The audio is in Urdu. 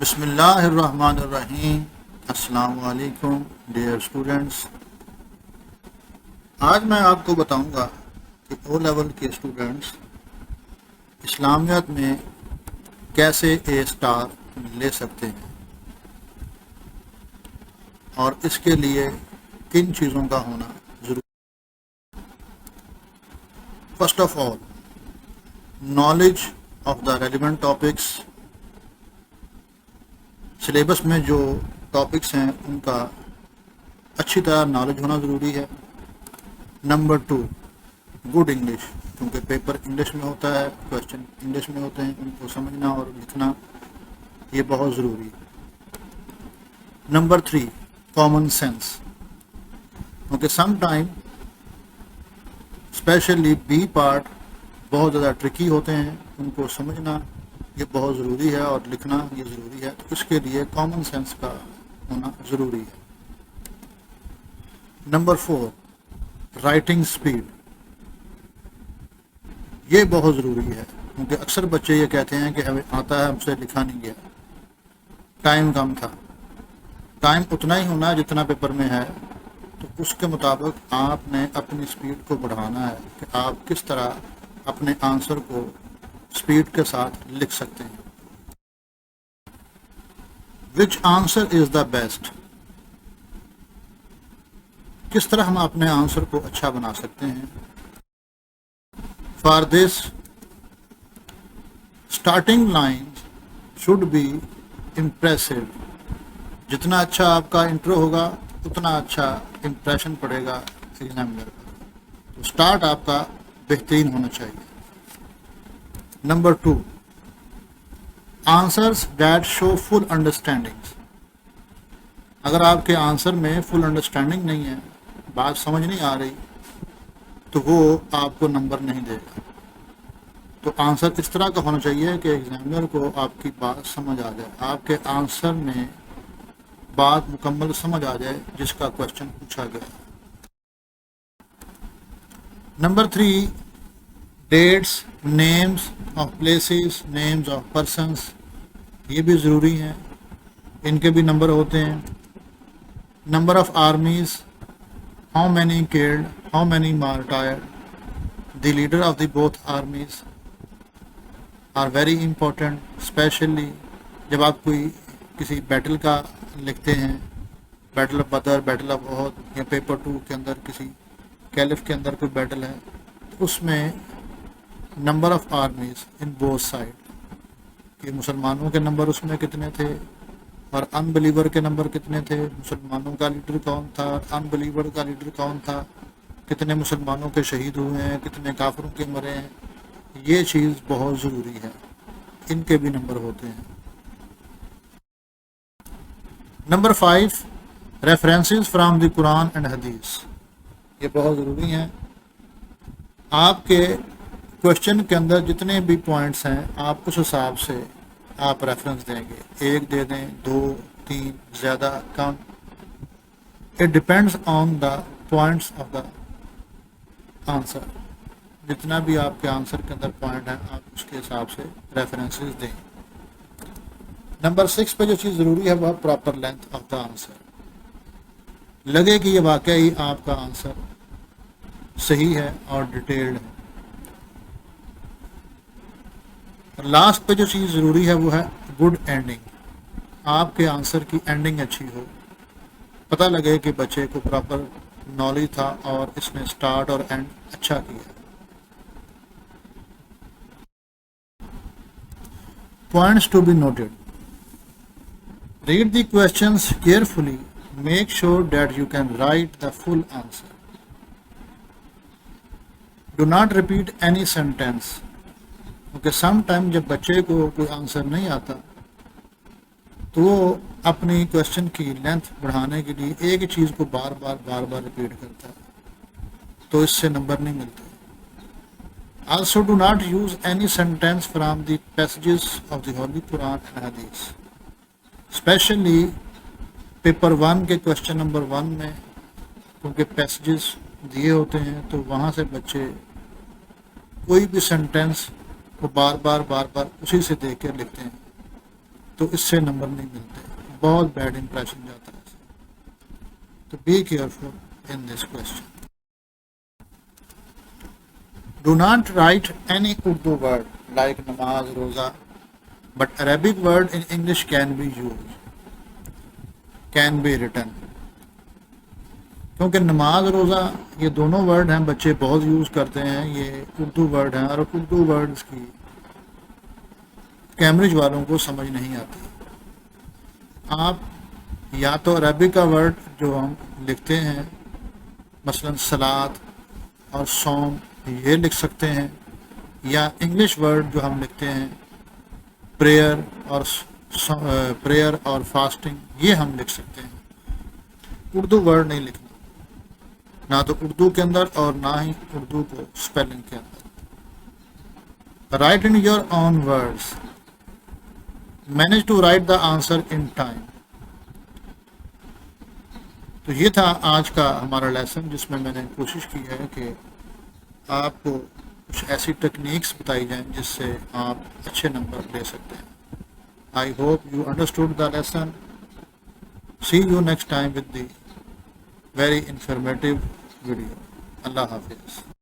بسم اللہ الرحمن الرحیم۔ السلام علیکم ڈیئر اسٹوڈنٹس۔ آج میں آپ کو بتاؤں گا کہ او لیول کے اسٹوڈنٹس اسلامیات میں کیسے اے اسٹار لے سکتے ہیں اور اس کے لیے کن چیزوں کا ہونا ضروری۔ First of all, knowledge of the relevant topics. Syllabus میں جو ٹاپکس ہیں ان کا اچھی طرح نالج ہونا ضروری ہے۔ نمبر 2، گڈ انگلش، کیونکہ پیپر انگلش میں ہوتا ہے، کویشچن انگلش میں ہوتے ہیں، ان کو سمجھنا اور لکھنا یہ بہت ضروری ہے۔ نمبر 3، کامن سینس، کیونکہ some time especially B part بہت زیادہ ٹرکی ہوتے ہیں، ان کو سمجھنا یہ بہت ضروری ہے اور لکھنا یہ ضروری ہے، تو اس کے لیے کامن سینس کا ہونا ضروری ہے۔ نمبر 4، رائٹنگ سپیڈ، یہ بہت ضروری ہے، کیونکہ اکثر بچے یہ کہتے ہیں کہ ہمیں آتا ہے، ہم سے لکھا نہیں گیا، ٹائم کم تھا۔ ٹائم اتنا ہی ہونا ہے جتنا پیپر میں ہے، تو اس کے مطابق آپ نے اپنی سپیڈ کو بڑھانا ہے کہ آپ کس طرح اپنے آنسر کو سپیڈ کے ساتھ لکھ سکتے ہیں۔ وچ آنسر از دا بیسٹ، کس طرح ہم اپنے آنسر کو اچھا بنا سکتے ہیں۔ For this starting line should be impressive, جتنا اچھا آپ کا انٹرو ہوگا اتنا اچھا امپریشن پڑے گا ایگزامینر کا، تو اسٹارٹ آپ کا بہترین ہونا چاہیے۔ Number 2، answers that show full understanding, اگر آپ کے آنسر میں فل انڈرسٹینڈنگ نہیں ہے، بات سمجھ نہیں آ رہی، تو وہ آپ کو نمبر نہیں دے گا۔ تو آنسر اس طرح کا ہونا چاہیے کہ ایگزامینر کو آپ کی بات سمجھ آ جائے، آپ کے آنسر میں بات مکمل سمجھ آ جائے جس کا کوشچن پوچھا گیا۔ Number 3، dates, names of places, names of persons, یہ بھی ضروری ہیں، ان کے بھی نمبر ہوتے ہیں۔ Number of armies, how many killed, how many martyred, the leader of the both armies are very important, especially جب آپ کوئی کسی بیٹل کا لکھتے ہیں، battle of Badr, battle of Uhud, یا پیپر 2 کے اندر کسی کیلف کے اندر کوئی بیٹل ہے، تو اس میں number of armies in both side, کہ مسلمانوں کے نمبر اس میں کتنے تھے اور ان بلیور کے نمبر کتنے تھے، مسلمانوں کا لیڈر کون تھا، ان بلیور کا لیڈر کون تھا، کتنے مسلمانوں کے شہید ہوئے ہیں، کتنے کافروں کے مرے ہیں، یہ چیز بہت ضروری ہے، ان کے بھی نمبر ہوتے ہیں۔ Number 5، references from the Quran and حدیث، یہ بہت ضروری ہیں۔ آپ کے کوشچن کے اندر جتنے بھی پوائنٹس ہیں، آپ اس حساب سے آپ ریفرنس دیں گے، 1 دے دیں، 2، 3، زیادہ کم، it depends on the points of the answer, جتنا بھی آپ کے آنسر کے اندر پوائنٹ ہیں آپ اس کے حساب سے ریفرنسز دیں۔ نمبر 6 پہ جو چیز ضروری ہے وہ proper length of the answer, لگے کہ یہ واقعی آپ کا آنسر صحیح ہے اور ڈیٹیلڈ ہے۔ لاسٹ پہ جو چیز ضروری ہے وہ ہے گڈ اینڈنگ، آپ کے آنسر کی اینڈنگ اچھی ہو، پتہ لگے کہ بچے کو پراپر نالج تھا اور اس نے سٹارٹ اور اینڈ اچھا کیا۔ Points to be noted, read the questions carefully, make sure that you can write the full answer, do not repeat any sentence, کیونکہ سم ٹائم جب بچے کو کوئی آنسر نہیں آتا تو وہ اپنی کوشچن کی لینتھ بڑھانے کے لیے ایک ہی چیز کو بار بار ریپیٹ کرتا ہے، تو اس سے نمبر نہیں ملتے۔ Also do not use any sentence from the passages of the holy Quran and hadith, especially paper 1 کے کوشچن نمبر 1 میں، کیونکہ پیسیجز دیے ہوتے ہیں تو وہاں سے بچے کوئی بھی سینٹینس وہ بار بار اسی سے دیکھ کر لکھتے ہیں، تو اس سے نمبر نہیں ملتے, بہت بیڈ امپریشن جاتا ہے. تو be careful in this question. Do not write any Urdu word like namaz, roza, but Arabic word in English can be used, can be written. کیونکہ نماز روزہ یہ دونوں ورڈ ہیں بچے بہت یوز کرتے ہیں, یہ اردو ورڈ ہیں, اور اردو ورڈز کی کیمبرج والوں کو سمجھ نہیں آتی. آپ یا تو عربی کا ورڈ جو ہم لکھتے ہیں مثلا صلاۃ اور صوم یہ لکھ سکتے ہیں, یا انگلش ورڈ جو ہم لکھتے ہیں پریئر اور فاسٹنگ یہ ہم لکھ سکتے ہیں. اردو ورڈ نہیں لکھنا, نہ تو اردو کے اندر اور نہ ہی اردو کو اسپیلنگ کے اندر. Write in your own words, manage to write the answer in time. تو یہ تھا آج کا ہمارا لیسن, جس میں میں نے کوشش کی ہے کہ آپ کو کچھ ایسی ٹیکنیکس بتائی جائیں جس سے آپ اچھے نمبر لے سکتے ہیں. I hope you understood the lesson. See you next time with the very informative video. Allah Hafiz.